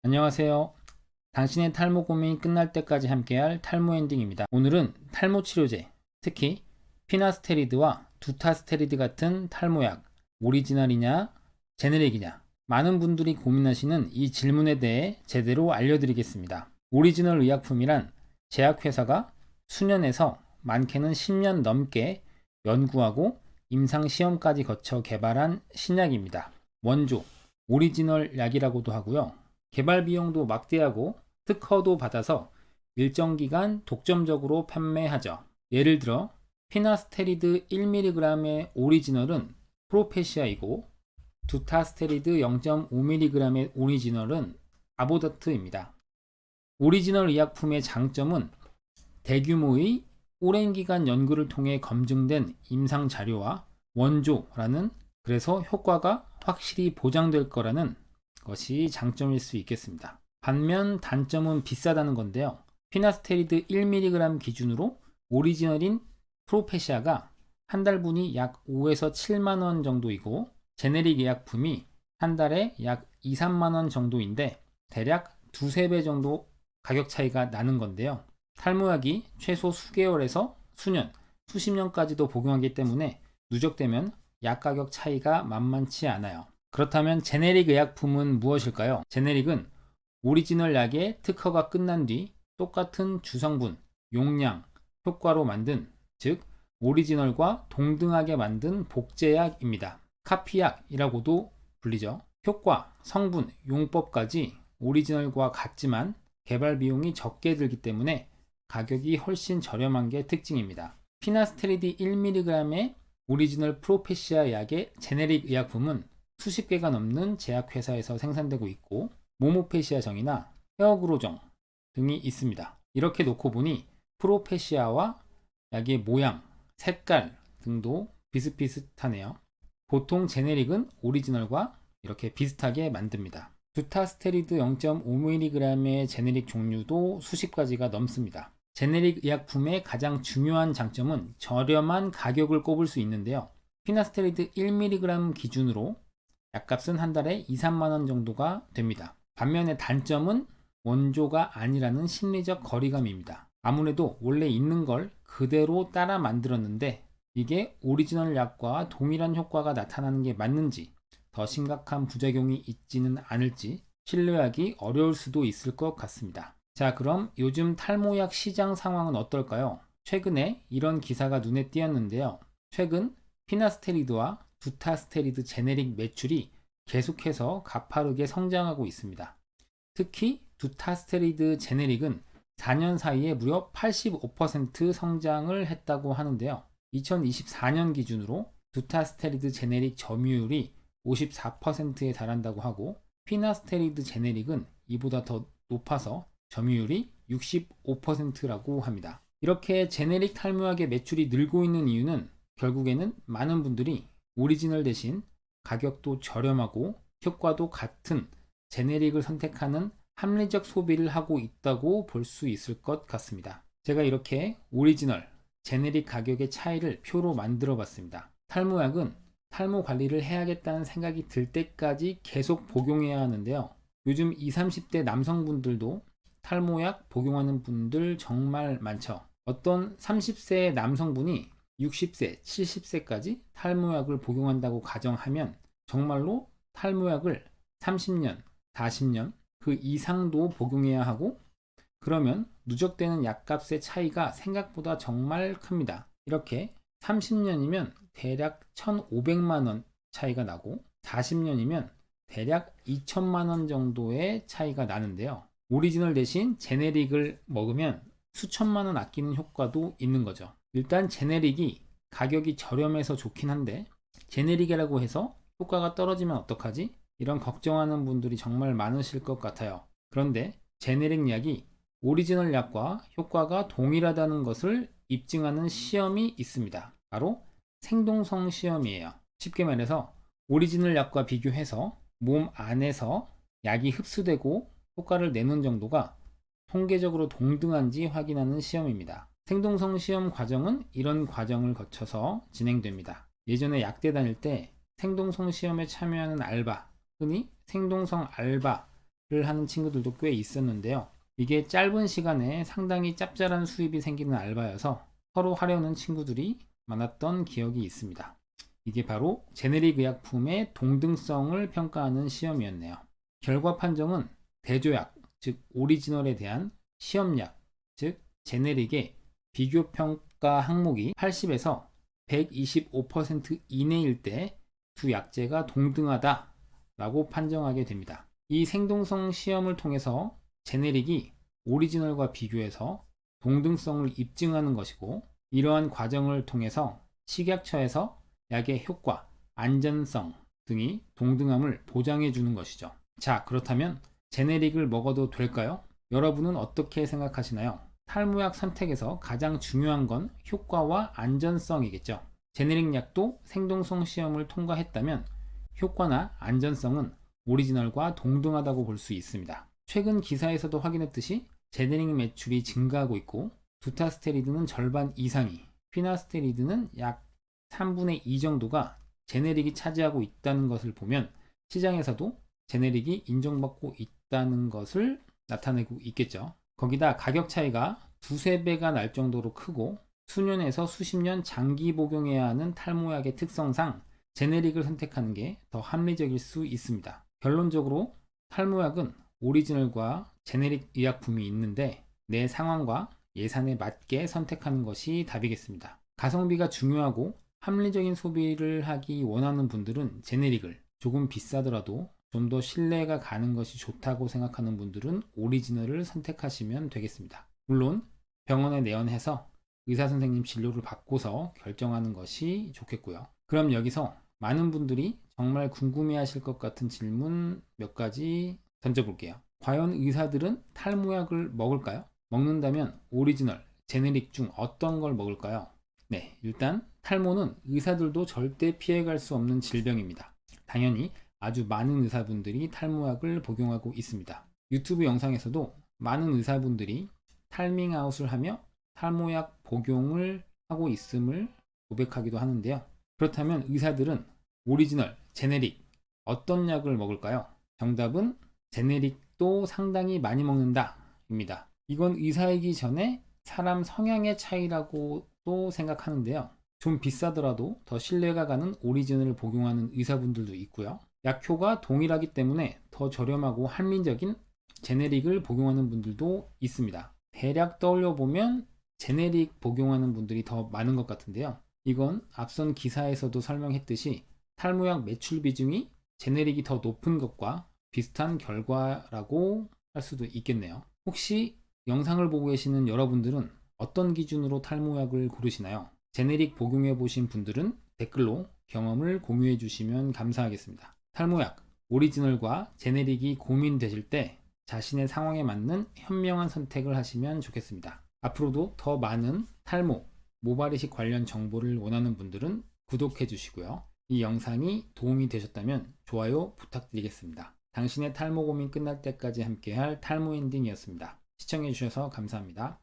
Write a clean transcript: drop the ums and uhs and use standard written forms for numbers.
안녕하세요. 당신의 탈모 고민이 끝날 때까지 함께할 탈모 엔딩입니다. 오늘은 탈모 치료제, 특히 피나스테리드와 두타스테리드 같은 탈모약, 오리지널이냐, 제네릭이냐, 많은 분들이 고민하시는 이 질문에 대해 제대로 알려드리겠습니다. 오리지널 의약품이란 제약회사가 수년에서 많게는 10년 넘게 연구하고 임상시험까지 거쳐 개발한 신약입니다. 원조, 오리지널 약이라고도 하고요. 개발 비용도 막대하고 특허도 받아서 일정 기간 독점적으로 판매하죠. 예를 들어 피나스테리드 1mg의 오리지널은 프로페시아이고 두타스테리드 0.5mg의 오리지널은 아보다트입니다. 오리지널 의약품의 장점은 대규모의 오랜 기간 연구를 통해 검증된 임상 자료와 원조라는, 그래서 효과가 확실히 보장될 거라는 것이 장점일 수 있겠습니다. 반면 단점은 비싸다는 건데요. 피나스테리드 1mg 기준으로 오리지널인 프로페시아가 한 달분이 약 5에서 7만원 정도이고 제네릭 의약품이 한 달에 약 2, 3만원 정도인데 대략 두세 배 정도 가격 차이가 나는 건데요. 탈모약이 최소 수개월에서 수년, 수십 년까지도 복용하기 때문에 누적되면 약 가격 차이가 만만치 않아요. 그렇다면 제네릭 의약품은 무엇일까요? 제네릭은 오리지널 약의 특허가 끝난 뒤 똑같은 주성분, 용량, 효과로 만든, 즉 오리지널과 동등하게 만든 복제약입니다. 카피약이라고도 불리죠. 효과, 성분, 용법까지 오리지널과 같지만 개발 비용이 적게 들기 때문에 가격이 훨씬 저렴한 게 특징입니다. 피나스테리드 1mg의 오리지널 프로페시아 약의 제네릭 의약품은 수십 개가 넘는 제약회사에서 생산되고 있고 모모페시아정이나 헤어그로정 등이 있습니다. 이렇게 놓고 보니 프로페시아와 약의 모양, 색깔 등도 비슷비슷하네요. 보통 제네릭은 오리지널과 이렇게 비슷하게 만듭니다. 두타스테리드 0.5mg의 제네릭 종류도 수십 가지가 넘습니다. 제네릭 의약품의 가장 중요한 장점은 저렴한 가격을 꼽을 수 있는데요. 피나스테리드 1mg 기준으로 약값은 한 달에 2, 3만원 정도가 됩니다. 반면에 단점은 원조가 아니라는 심리적 거리감입니다. 아무래도 원래 있는 걸 그대로 따라 만들었는데 이게 오리지널 약과 동일한 효과가 나타나는 게 맞는지, 더 심각한 부작용이 있지는 않을지 신뢰하기 어려울 수도 있을 것 같습니다. 자, 그럼 요즘 탈모약 시장 상황은 어떨까요? 최근에 이런 기사가 눈에 띄었는데요. 최근 피나스테리드와 두타스테리드 제네릭 매출이 계속해서 가파르게 성장하고 있습니다. 특히 두타스테리드 제네릭은 4년 사이에 무려 85% 성장을 했다고 하는데요. 2024년 기준으로 두타스테리드 제네릭 점유율이 54%에 달한다고 하고 피나스테리드 제네릭은 이보다 더 높아서 점유율이 65%라고 합니다. 이렇게 제네릭 탈모약의 매출이 늘고 있는 이유는 결국에는 많은 분들이 오리지널 대신 가격도 저렴하고 효과도 같은 제네릭을 선택하는 합리적 소비를 하고 있다고 볼 수 있을 것 같습니다. 제가 이렇게 오리지널, 제네릭 가격의 차이를 표로 만들어 봤습니다. 탈모약은 탈모 관리를 해야겠다는 생각이 들 때까지 계속 복용해야 하는데요. 요즘 20, 30대 남성분들도 탈모약 복용하는 분들 정말 많죠. 어떤 30세 남성분이 60세, 70세까지 탈모약을 복용한다고 가정하면 정말로 탈모약을 30년, 40년 그 이상도 복용해야 하고, 그러면 누적되는 약값의 차이가 생각보다 정말 큽니다. 이렇게 30년이면 대략 1,500만원 차이가 나고 40년이면 대략 2천만원 정도의 차이가 나는데요. 오리지널 대신 제네릭을 먹으면 수천만원 아끼는 효과도 있는 거죠. 일단 제네릭이 가격이 저렴해서 좋긴 한데 제네릭이라고 해서 효과가 떨어지면 어떡하지? 이런 걱정하는 분들이 정말 많으실 것 같아요. 그런데 제네릭 약이 오리지널 약과 효과가 동일하다는 것을 입증하는 시험이 있습니다. 바로 생동성 시험이에요. 쉽게 말해서 오리지널 약과 비교해서 몸 안에서 약이 흡수되고 효과를 내는 정도가 통계적으로 동등한지 확인하는 시험입니다. 생동성 시험 과정은 이런 과정을 거쳐서 진행됩니다. 예전에 약대 다닐 때 생동성 시험에 참여하는 알바, 흔히 생동성 알바 하는 친구들도 꽤 있었는데요. 이게 짧은 시간에 상당히 짭짤한 수입이 생기는 알바여서 서로 하려는 친구들이 많았던 기억이 있습니다. 이게 바로 제네릭 의약품의 동등성을 평가하는 시험이었네요. 결과 판정은 대조약, 즉 오리지널에 대한 시험약, 즉 제네릭의 비교평가 항목이 80에서 125% 이내일 때 두 약제가 동등하다 라고 판정하게 됩니다. 이 생동성 시험을 통해서 제네릭이 오리지널과 비교해서 동등성을 입증하는 것이고, 이러한 과정을 통해서 식약처에서 약의 효과, 안전성 등이 동등함을 보장해 주는 것이죠. 자, 그렇다면 제네릭을 먹어도 될까요? 여러분은 어떻게 생각하시나요? 탈모약 선택에서 가장 중요한 건 효과와 안전성이겠죠. 제네릭 약도 생동성 시험을 통과했다면 효과나 안전성은 오리지널과 동등하다고 볼 수 있습니다. 최근 기사에서도 확인했듯이 제네릭 매출이 증가하고 있고, 두타스테리드는 절반 이상이, 피나스테리드는 약 3분의 2 정도가 제네릭이 차지하고 있다는 것을 보면 시장에서도 제네릭이 인정받고 있다는 것을 나타내고 있겠죠. 거기다 가격 차이가 두세 배가 날 정도로 크고 수년에서 수십 년 장기 복용해야 하는 탈모약의 특성상 제네릭을 선택하는 게 더 합리적일 수 있습니다. 결론적으로 탈모약은 오리지널과 제네릭 의약품이 있는데 내 상황과 예산에 맞게 선택하는 것이 답이겠습니다. 가성비가 중요하고 합리적인 소비를 하기 원하는 분들은 제네릭을, 조금 비싸더라도 좀 더 신뢰가 가는 것이 좋다고 생각하는 분들은 오리지널을 선택하시면 되겠습니다. 물론 병원에 내원해서 의사 선생님 진료를 받고서 결정하는 것이 좋겠고요. 그럼 여기서 많은 분들이 정말 궁금해 하실 것 같은 질문 몇 가지 던져볼게요. 과연 의사들은 탈모약을 먹을까요? 먹는다면 오리지널, 제네릭 중 어떤 걸 먹을까요? 네, 일단 탈모는 의사들도 절대 피해갈 수 없는 질병입니다. 당연히 아주 많은 의사분들이 탈모약을 복용하고 있습니다. 유튜브 영상에서도 많은 의사분들이 탈밍아웃을 하며 탈모약 복용을 하고 있음을 고백하기도 하는데요. 그렇다면 의사들은 오리지널, 제네릭 어떤 약을 먹을까요? 정답은 제네릭도 상당히 많이 먹는다 입니다. 이건 의사이기 전에 사람 성향의 차이라고도 생각하는데요. 좀 비싸더라도 더 신뢰가 가는 오리지널을 복용하는 의사분들도 있고요. 약효가 동일하기 때문에 더 저렴하고 합리적인 제네릭을 복용하는 분들도 있습니다. 대략 떠올려 보면 제네릭 복용하는 분들이 더 많은 것 같은데요. 이건 앞선 기사에서도 설명했듯이 탈모약 매출 비중이 제네릭이 더 높은 것과 비슷한 결과라고 할 수도 있겠네요. 혹시 영상을 보고 계시는 여러분들은 어떤 기준으로 탈모약을 고르시나요? 제네릭 복용해 보신 분들은 댓글로 경험을 공유해 주시면 감사하겠습니다. 탈모약, 오리지널과 제네릭이 고민되실 때 자신의 상황에 맞는 현명한 선택을 하시면 좋겠습니다. 앞으로도 더 많은 탈모, 모발이식 관련 정보를 원하는 분들은 구독해 주시고요. 이 영상이 도움이 되셨다면 좋아요 부탁드리겠습니다. 당신의 탈모 고민 끝날 때까지 함께할 탈모 엔딩이었습니다. 시청해 주셔서 감사합니다.